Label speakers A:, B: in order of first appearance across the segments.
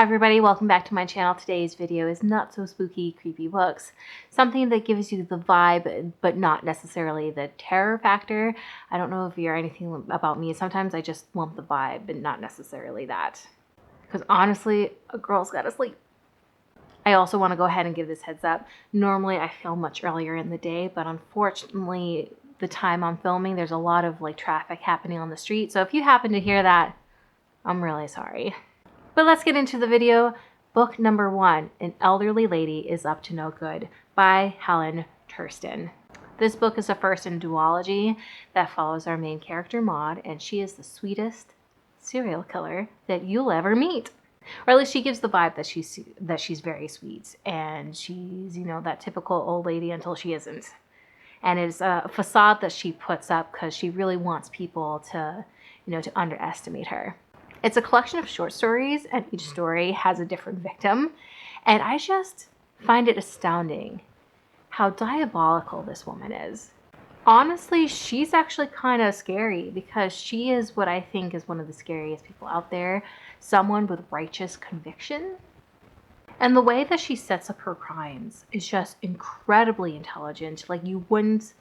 A: Hi everybody, welcome back to my channel. Today's video is not so spooky, creepy books. Something that gives you the vibe, but not necessarily the terror factor. I don't know if you're anything about me. Sometimes I just want the vibe, but not necessarily that. Because honestly, a girl's gotta sleep. I also want to go ahead and give this heads up. Normally I film much earlier in the day, but unfortunately the time I'm filming, there's a lot of traffic happening on the street. So if you happen to hear that, I'm really sorry. But let's get into the video. Book number 1, An Elderly Lady is Up to No Good by Helen Thurston. This book is a first in duology that follows our main character Maud, and she is the sweetest serial killer that you'll ever meet. Or at least she gives the vibe that she's very sweet, and she's, that typical old lady until she isn't. And it's a facade that she puts up because she really wants people to, to underestimate her. It's a collection of short stories, and each story has a different victim. And I just find it astounding how diabolical this woman is. Honestly, she's actually kind of scary because she is what I think is one of the scariest people out there. Someone with righteous conviction. And the way that she sets up her crimes is just incredibly intelligent. Like you wouldn't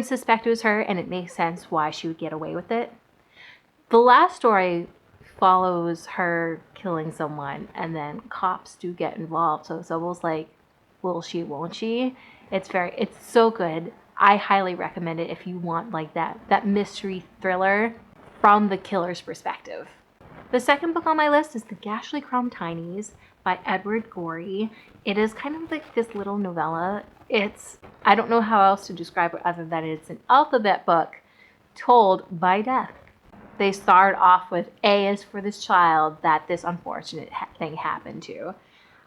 A: suspect it was her, and it makes sense why she would get away with it. The last story follows her killing someone, and then cops do get involved. So it's almost like, will she, won't she? It's so good. I highly recommend it if you want that mystery thriller from the killer's perspective. The second book on my list is The Ghastly Crumb Tinies by Edward Gorey. It is kind of like this little novella. I don't know how else to describe it other than it's an alphabet book told by death. They start off with A is for this child that this unfortunate thing happened to.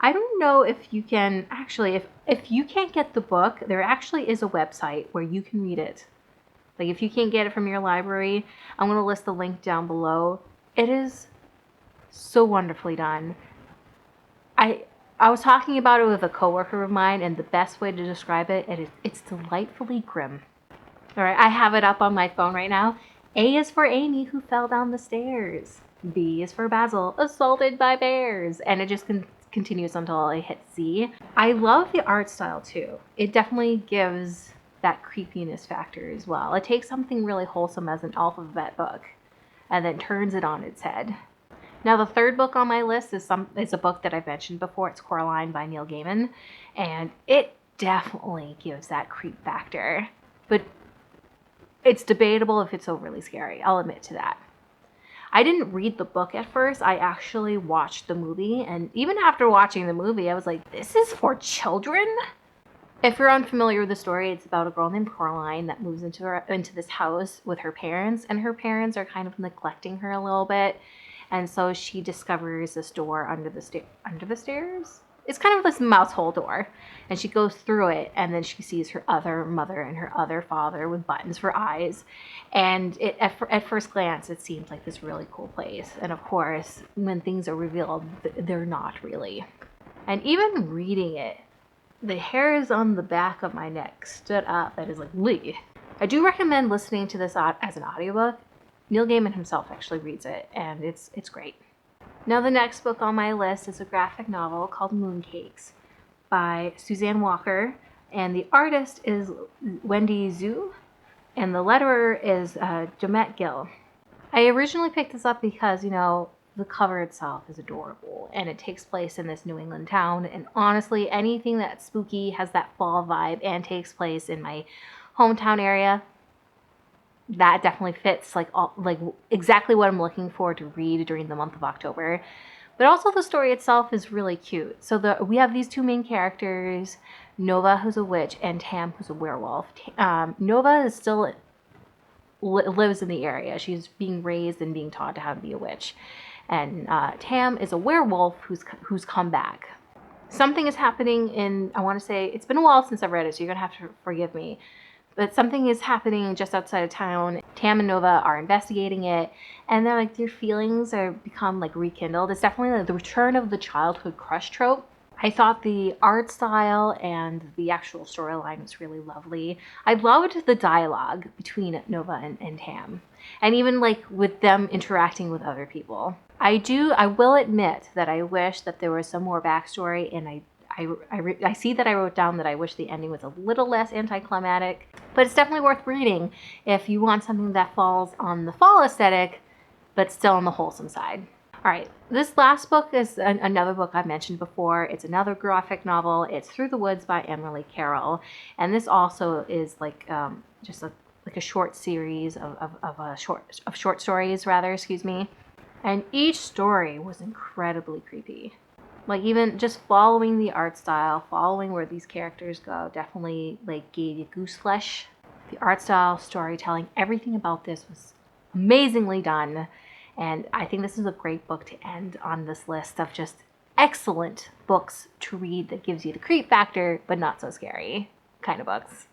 A: I don't know if you can actually, if you can't get the book, there actually is a website where you can read it. Like if you can't get it from your library, I'm going to list the link down below. It is so wonderfully done. I was talking about it with a coworker of mine, and the best way to describe it's delightfully grim. All right, I have it up on my phone right now. A is for Amy, who fell down the stairs. B is for Basil, assaulted by bears. And it just continues until I hit Z. I love the art style too. It definitely gives that creepiness factor as well. It takes something really wholesome as an alphabet book and then turns it on its head. Now the third book on my list is a book that I've mentioned before. It's Coraline by Neil Gaiman. And it definitely gives that creep factor. But it's debatable if it's overly scary. I'll admit to that. I didn't read the book at first. I actually watched the movie. And even after watching the movie, I was like, this is for children? If you're unfamiliar with the story, it's about a girl named Coraline that moves into this house with her parents. And her parents are kind of neglecting her a little bit. And so she discovers this door under the stairs? It's kind of this mouse hole door, and she goes through it, and then she sees her other mother and her other father with buttons for eyes. And at first glance, it seems like this really cool place. And of course, when things are revealed, they're not really. And even reading it, the hairs on the back of my neck stood up. That is like, Lee. I do recommend listening to this as an audiobook. Neil Gaiman himself actually reads it, and it's great. Now the next book on my list is a graphic novel called Mooncakes by Suzanne Walker, and the artist is Wendy Zhu, and the letterer is Jomette Gill. I originally picked this up because, the cover itself is adorable, and it takes place in this New England town, and honestly, anything that's spooky, has that fall vibe, and takes place in my hometown area, that definitely fits exactly what I'm looking for to read during the month of October. But also the story itself is really cute. So we have these two main characters, Nova, who's a witch, and Tam, who's a werewolf. Nova is still lives in the area. She's being raised and being taught how to be a witch. And Tam is a werewolf who's come back. Something is happening I want to say, it's been a while since I've read it, so you're going to have to forgive me. But something is happening just outside of town. Tam and Nova are investigating it, and their feelings are become rekindled. It's definitely the return of the childhood crush trope. I thought the art style and the actual storyline was really lovely. I loved the dialogue between Nova and Ham, and even like with them interacting with other people. I will admit that I wish that there was some more backstory, and I see that I wrote down that I wish the ending was a little less anticlimactic, but it's definitely worth reading if you want something that falls on the fall aesthetic, but still on the wholesome side. All right, this last book is another book I've mentioned before. It's another graphic novel. It's Through the Woods by Emily Carroll, and this also is like just like a short series of short stories, rather. Excuse me. And each story was incredibly creepy. Like even just following the art style, following where these characters go, definitely like gave you goose flesh. The art style, storytelling, everything about this was amazingly done. And I think this is a great book to end on this list of just excellent books to read that gives you the creep factor, but not so scary kind of books.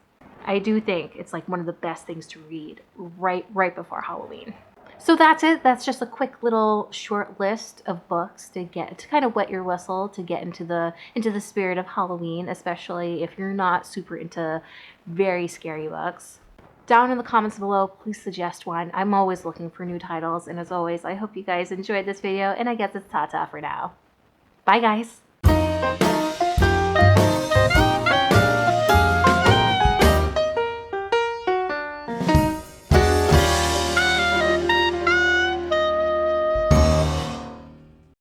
A: I do think it's like one of the best things to read right before Halloween. So that's it. That's just a quick little short list of books to kind of wet your whistle to get into the spirit of Halloween, especially if you're not super into very scary books. Down in the comments below, please suggest one. I'm always looking for new titles, and as always, I hope you guys enjoyed this video, and I guess it's ta-ta for now. Bye, guys!